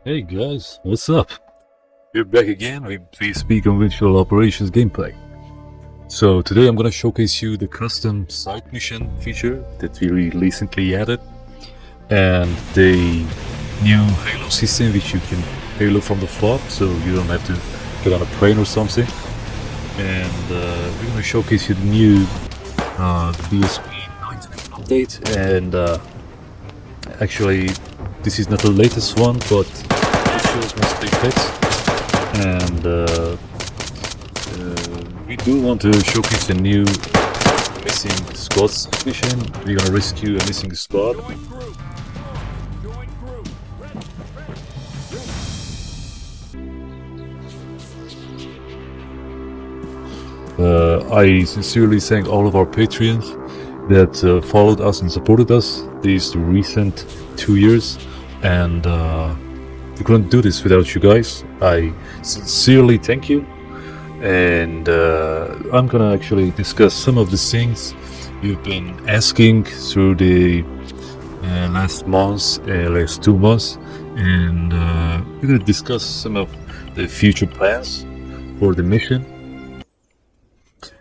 Hey guys, what's up? We're back again with B.S.P conventional operations gameplay. So today I'm gonna showcase you the custom side mission feature that we recently added, and the new Halo system which you can Halo from the floor, so you don't have to get on a plane or something. And we're gonna showcase you the new B.S.P update, and actually this is not the latest one, but it shows mostly fixed. And we do want to showcase a new missing squads mission. We're gonna rescue a missing squad. I sincerely thank all of our Patreons that followed us and supported us these recent 2 years, and we couldn't do this without you guys. I sincerely thank you, and I'm gonna actually discuss some of the things you've been asking through the last 2 months, and we're gonna discuss some of the future plans for the mission.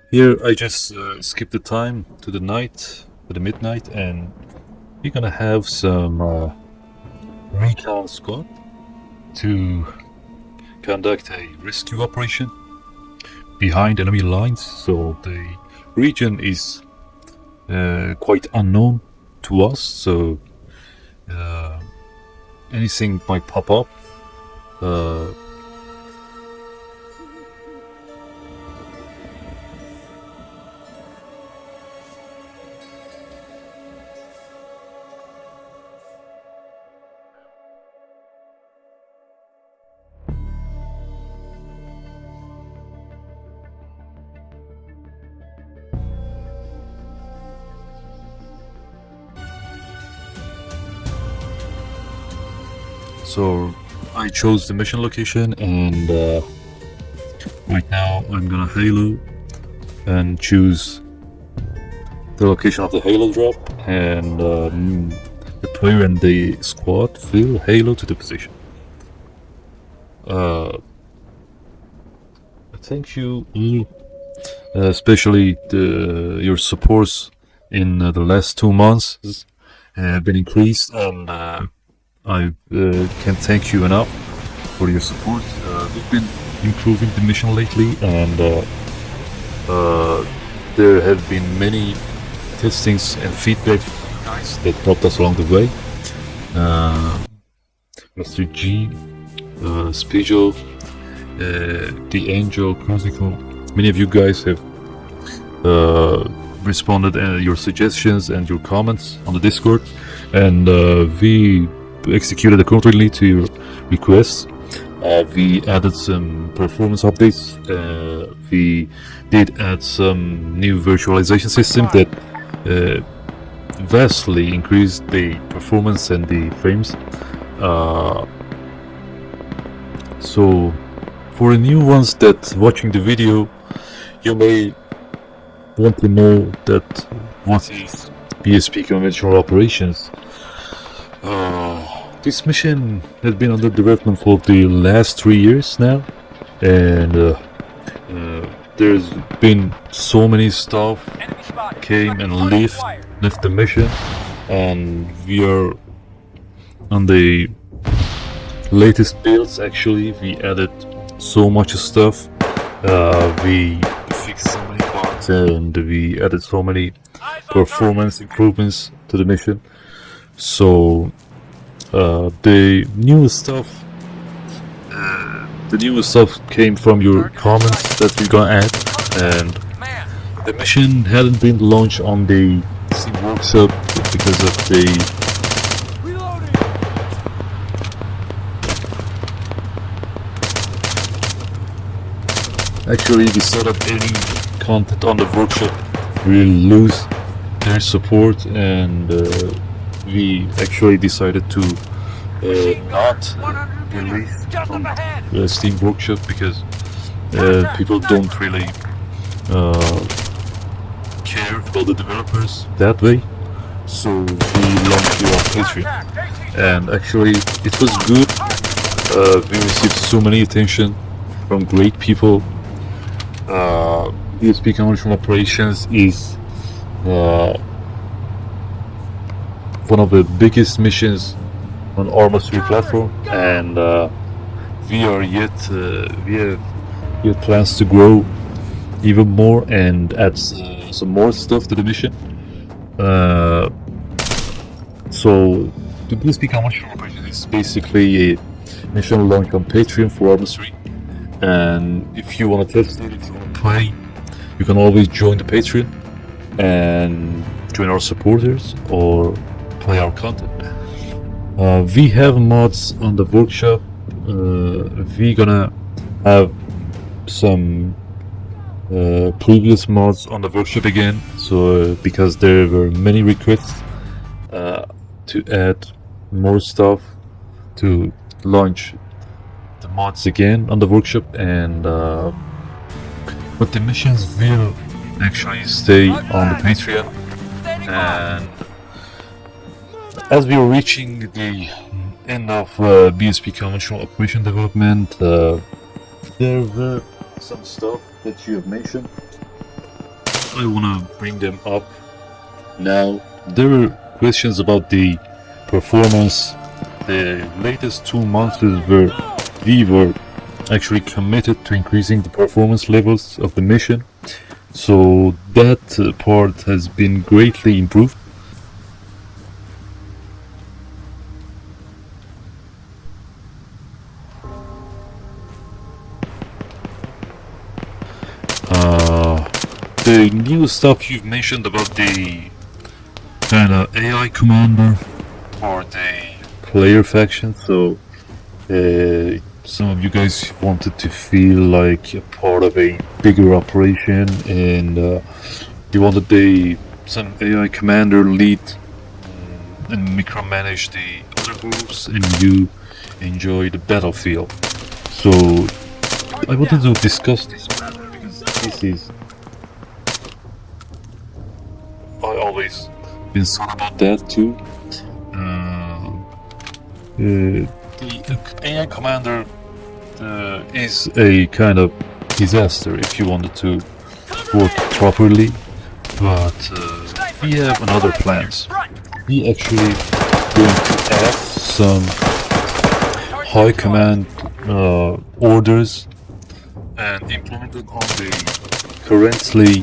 Here I just skipped the time to the midnight, and we're gonna have some recon squad to conduct a rescue operation behind enemy lines. So the region is quite unknown to us, so anything might pop up. So I chose the mission location, and right now I'm gonna Halo and choose the location of the Halo drop, and the player and the squad will Halo to the position. Thank you all, especially your supports in the last 2 months have been increased, and I can't thank you enough for your support. We've been improving the mission lately, and there have been many testings and feedback guys that helped us along the way. Mr. G, Spiegel, The Angel, Chronicle, many of you guys have responded your suggestions and your comments on the Discord, and we executed accordingly to your requests. We added some performance updates. We did add some new virtualization system that vastly increased the performance and the frames. So for the new ones that watching the video, you may want to know that what is B.S.P conventional operations. This mission has been under development for the last 3 years now, and there's been so many stuff came and left the mission, and we are on the latest builds. Actually, we added so much stuff. We fixed so many bugs, and we added so many performance improvements to the mission. So the newest stuff came from your comments that we're gonna add, and the mission hadn't been launched on the Steam Workshop because of the actually we saw that any content on the workshop will lose their support, and we actually decided to not release from the Steam Workshop because people don't really care about the developers that way. So we launched it on Patreon, and actually it was good We received so many attention from great people. B.S.P Conventional Operations is one of the biggest missions on ARMA 3 platform, and we have yet plans to grow even more and add some more stuff to the mission. So the B.S.P Conventional Operation is basically a mission launch on Patreon for ARMA 3, and if you want to test it, if you want to play, you can always join the Patreon and join our supporters or play our content. We have mods on the workshop. We're gonna have some previous mods on the workshop again, so because there were many requests to add more stuff to launch the mods again on the workshop, and but the missions will actually stay on the Patreon. And as we are reaching the end of B.S.P Conventional Operation development, there were some stuff that you have mentioned. I wanna bring them up now. There were questions about the performance. The latest 2 months where we were actually committed to increasing the performance levels of the mission, so that part has been greatly improved. The new stuff you've mentioned about the kind of AI commander or the player faction, so some of you guys wanted to feel like a part of a bigger operation, and you wanted some AI commander lead and micromanage the other groups, and you enjoy the battlefield. So I wanted to discuss this matter because this is, I always been thought about that too. The AI commander is a kind of disaster if you wanted to work properly, but we have another plans. We actually going to add some high command orders and implement it on the currently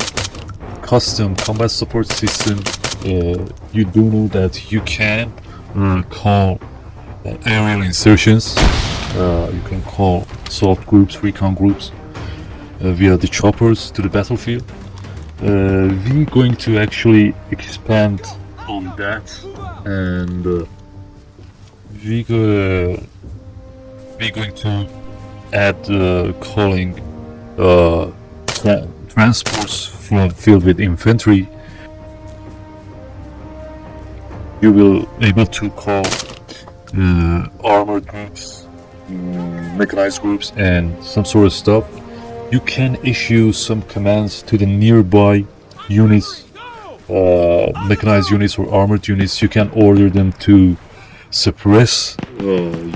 custom combat support system. You do know that you can call aerial insertions, you can call assault groups, recon groups via the choppers to the battlefield. We're going to actually expand on that, and we're going to add calling transports filled with infantry. You will able to call armored groups, mechanized groups, and some sort of stuff. You can issue some commands to the nearby units, mechanized units or armored units. You can order them to suppress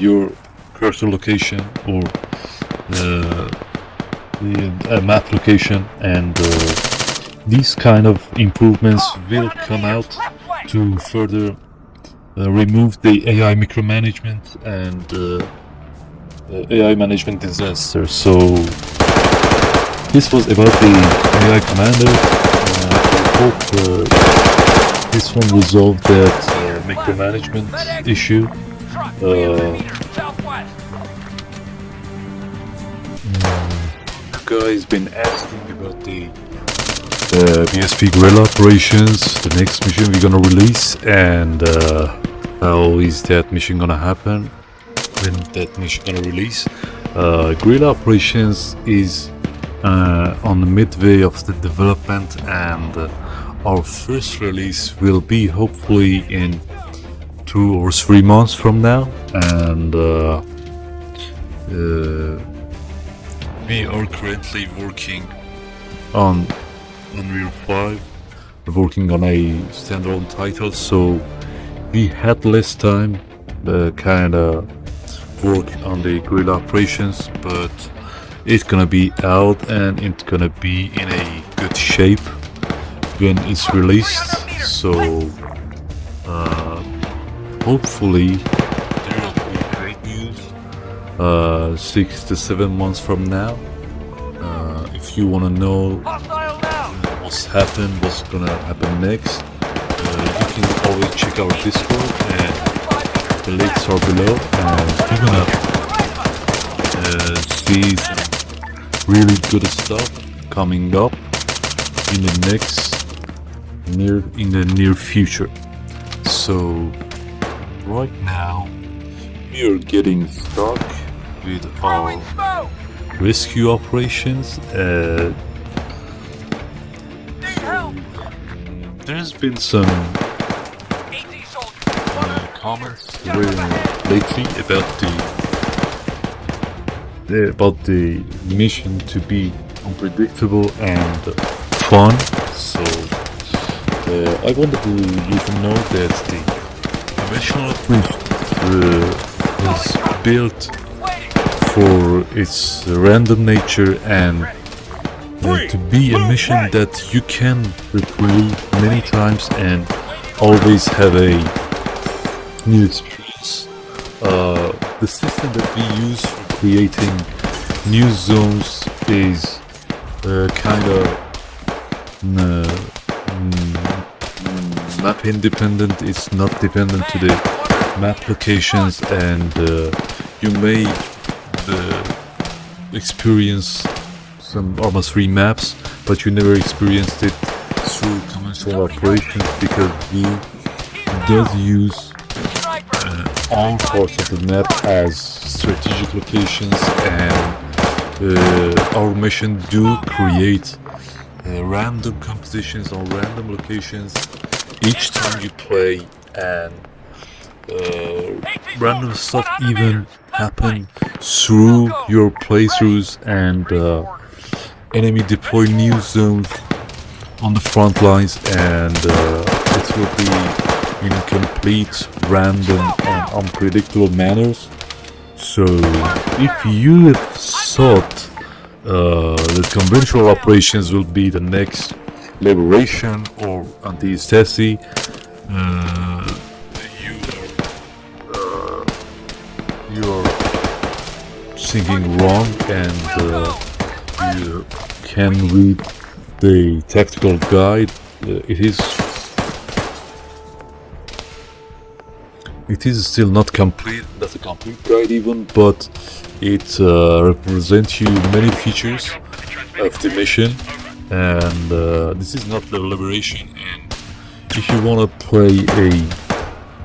your cursor location or a map location, and these kind of improvements will come out to further remove the AI micromanagement and AI management disaster. So this was about the AI commander. I hope this one resolved that micromanagement issue. Guys been asking about the B.S.P guerrilla operations, the next mission we're gonna release, and how is that mission gonna happen, when that mission gonna release. Guerrilla operations is on the midway of the development, and our first release will be hopefully in 2 or 3 months from now, and we are currently working on Unreal 5, working on a standalone title, so we had less time kinda work on the guerrilla operations, but it's gonna be out and it's gonna be in a good shape when it's released. So hopefully there will be great news 6 to 7 months from now. If you want to know what's gonna happen next, you can always check our Discord, and the links are below, and you're gonna see some really good stuff coming up in the near future. So right now we are getting stuck with our rescue operations. There's been some comments lately about the mission to be unpredictable and fun. So I wanted you to know that the conventional operation was built for its random nature and to be a mission that you can replay many times and always have a new experience. The system that we use for creating new zones is kind of map independent. It's not dependent to the map locations, and you may experience some ARMA 3 maps, but you never experienced it through conventional operations, because we does use all parts of the map as strategic locations, and our mission do create random compositions on random locations each time you play, and random stuff even happen through your playthroughs, and enemy deploy new zones on the front lines, and it will be in complete random and unpredictable manners. So if you thought that conventional operations will be the next liberation or anti-Stasi, you're thinking wrong, and you can read the tactical guide. It is still not complete, not a complete guide even, but it represents you many features of the mission, and this is not the liberation. And if you want to play a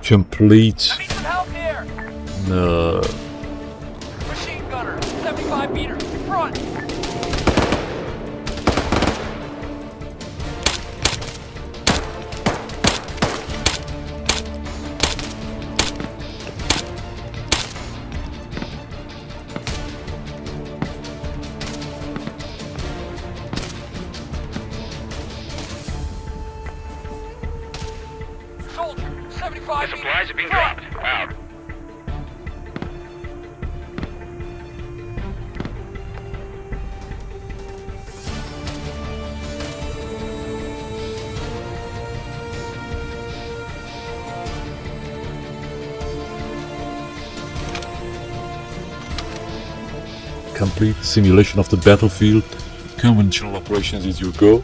complete machine gunner, 75 meters, front. Soldier, 75 The supplies are being dropped. Out. Complete simulation of the battlefield. Conventional operations is your go,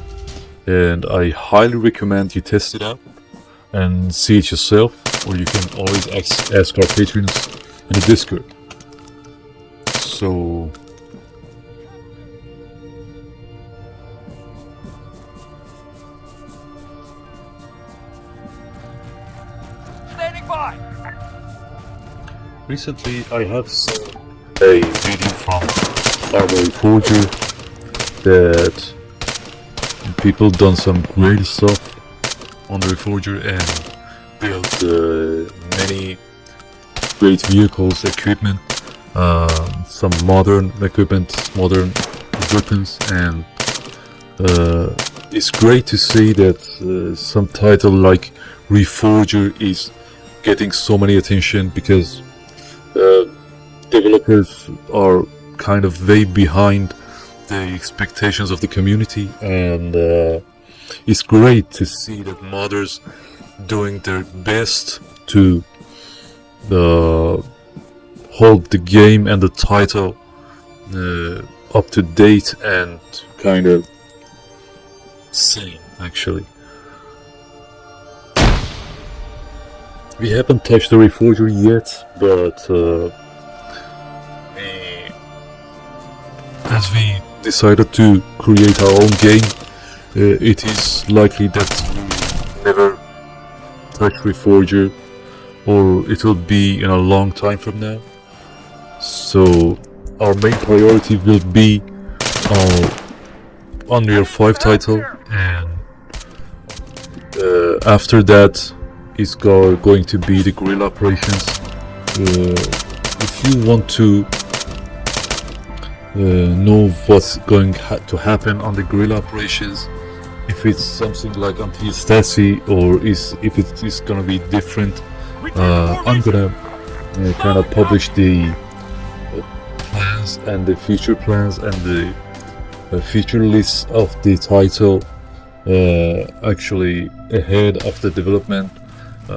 and I highly recommend you test it out and see it yourself, or you can always ask our patrons in the Discord. So Standing by. recently I have seen a video from ARMA Forger that people done some great stuff on the Reforger and built many great vehicles, equipment, some modern equipment, modern weapons, and it's great to see that some title like Reforger is getting so many attention, because developers are kind of way behind the expectations of the community, and it's great to see that modders doing their best to hold the game and the title up to date and kind of sane, actually. We haven't touched the Reforger yet, but as we decided to create our own game, it is likely that we never touch Reforger, or it will be in a long time from now. So our main priority will be our Unreal 5 title, and after that is going to be the guerrilla operations. If you want to know what's going to happen on the guerrilla operations, if it's something like anti-stacy or if it is gonna be different, I'm gonna kind of publish the plans and the future plans and the feature list of the title actually ahead of the development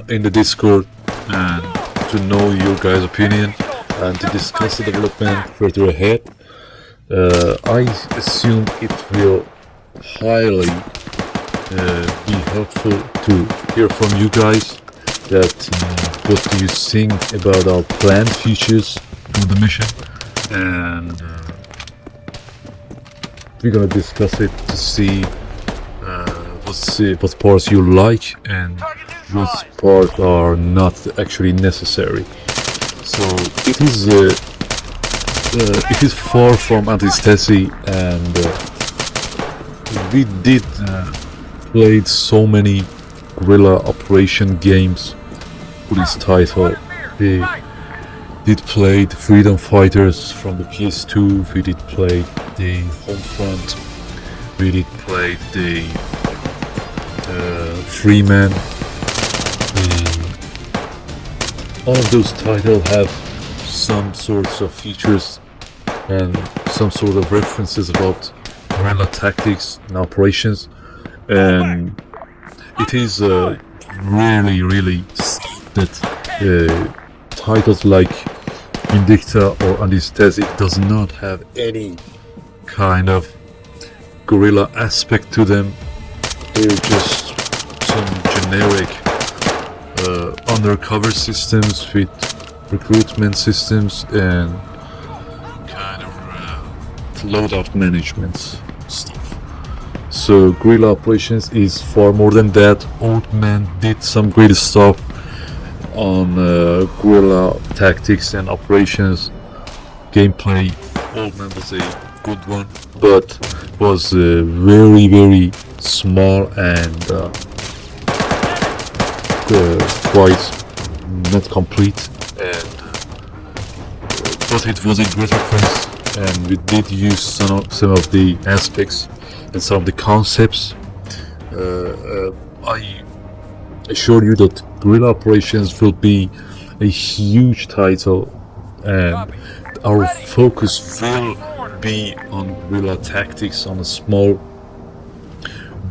in the Discord, and to know your guys' opinion and to discuss the development further ahead. I assume it will highly be helpful to hear from you guys that what do you think about our planned features for the mission, and we're gonna discuss it to see what parts you like and what parts are not actually necessary. So it is far from anti-stacy, and we did played so many guerrilla operation games for this title. We did play the Freedom Fighters from the PS2, we did play the Homefront, we did play the Freeman. All of those titles have some sorts of features and some sort of references about guerrilla tactics and operations, and it is really that titles like Indicta or Antisthetic does not have any kind of guerrilla aspect to them. They're just some generic undercover systems with recruitment systems and kind of loadout management stuff. So guerrilla operations is far more than that. Old Man did some great stuff on guerrilla tactics and operations gameplay. Old Man was a good one, but was very small and quite not complete, and but it was a great reference, and we did use some of the aspects and some of the concepts. I assure you that guerrilla operations will be a huge title, and our focus will be on guerrilla tactics, on a small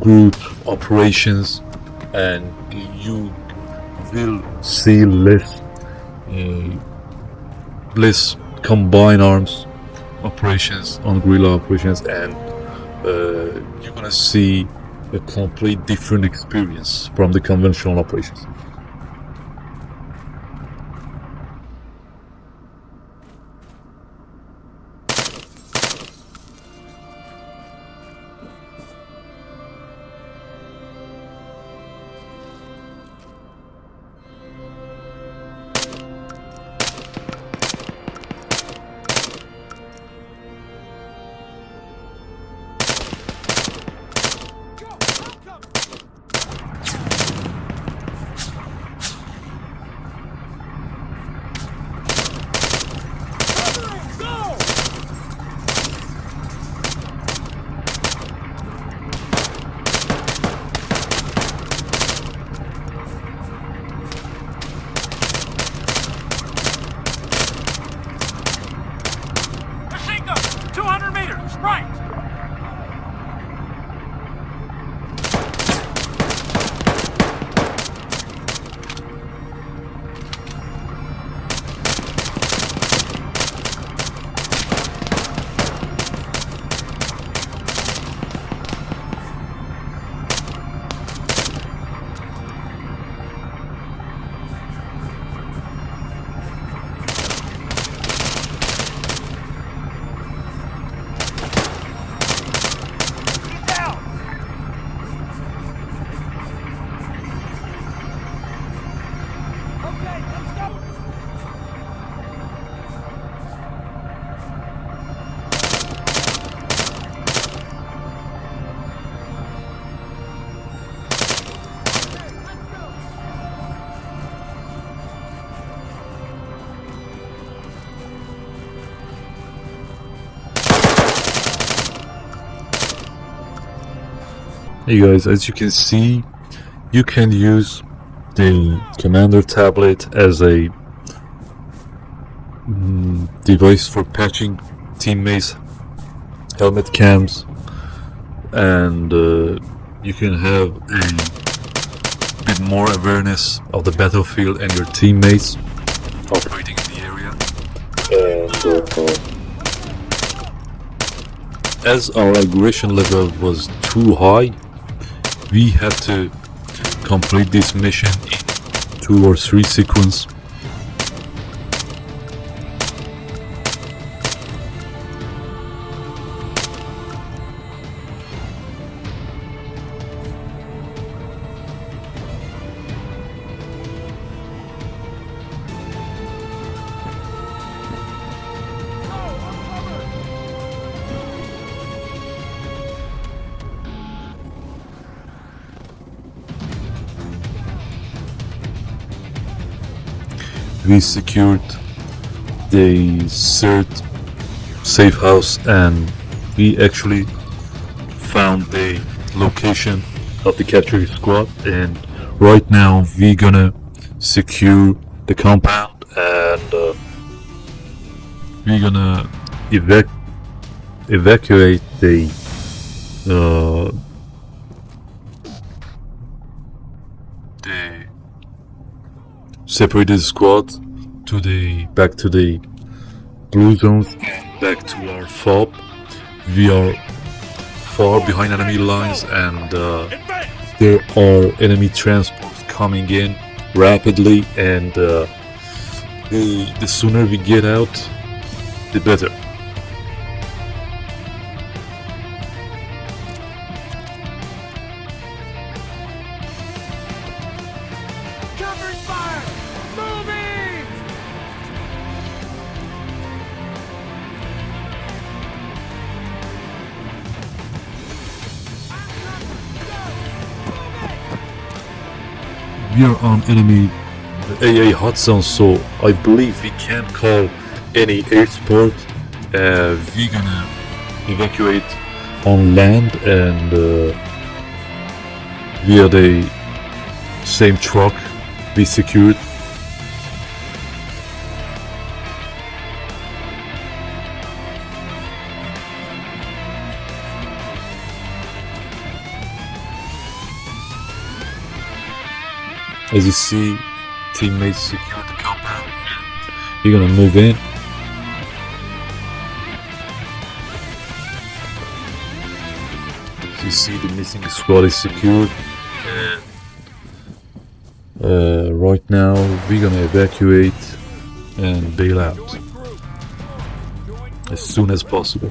group operations, and you will see less combined arms operations on guerrilla operations, and you're gonna see a complete different experience from the conventional operations. Right! He's down! Okay, let's go! Hey guys, as you can see, you can use the commander tablet as a device for patching teammates' helmet cams, and you can have a bit more awareness of the battlefield and your teammates operating in the area. And as our aggression level was too high, we had to complete this mission in 2 or 3 sequences. We secured the 3rd safe house, and we actually found the location of the captured squad, and right now we're gonna secure the compound, and we're gonna evacuate the separated squad back to the blue zones, back to our fob. We are far behind enemy lines, and there are enemy transports coming in rapidly, and the sooner we get out, the better. Covering fire! Moving! We are on enemy AA hot zone, so I believe we can't call any air support. We're gonna evacuate on land, and via the same truck we secured. As you see, teammates secured the compound. You're gonna move in. As you see, the missing squad is secured. Right now, we're gonna evacuate and bail out as soon as possible.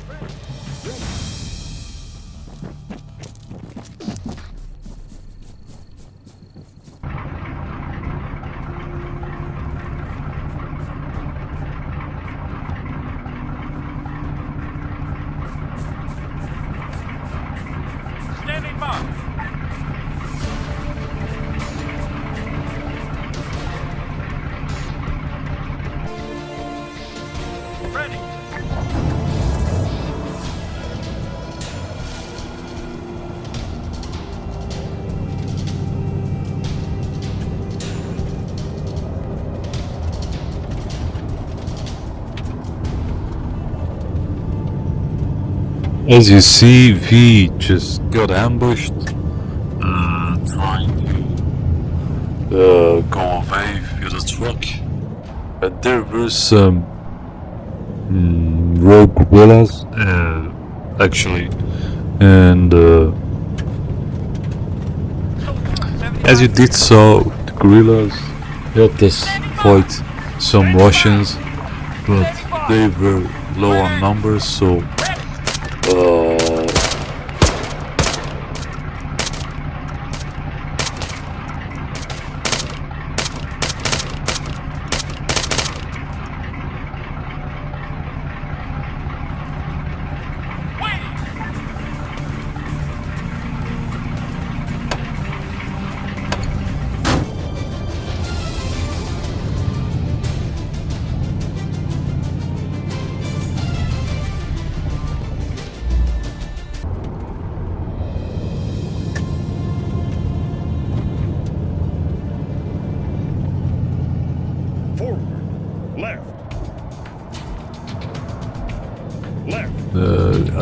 Standing by! Ready! As you see, we just got ambushed, trying to go away with a truck. And there were some rogue guerrillas, actually. And as you did so, the guerrillas helped us fight some Russians, but they were low on numbers, so Forward. Left. Left.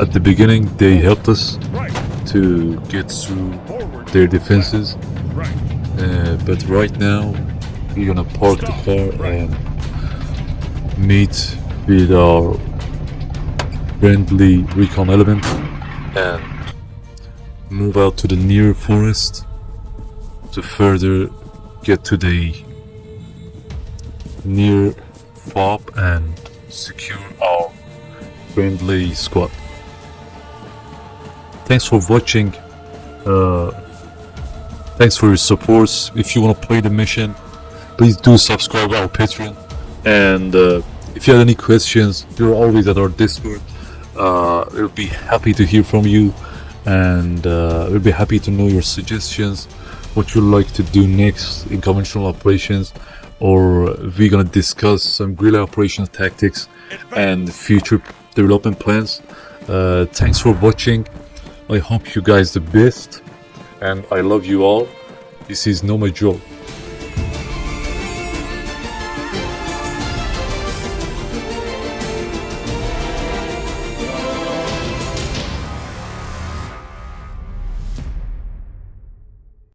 at the beginning they helped us Right. to get through Forward. their defenses, Right. but right now we're gonna park the car and meet with our friendly recon element and move out to the near forest to further get to the near fob and secure our friendly squad. Thanks for watching. Thanks for your support. If you want to play the mission, please do subscribe our Patreon. And if you have any questions, you're always at our Discord. We'll be happy to hear from you, and we'll be happy to know your suggestions, what you'd like to do next in conventional operations, or we're gonna discuss some guerrilla operations tactics and future development plans. Thanks for watching. I hope you guys the best, and I love you all. This is No My Joe.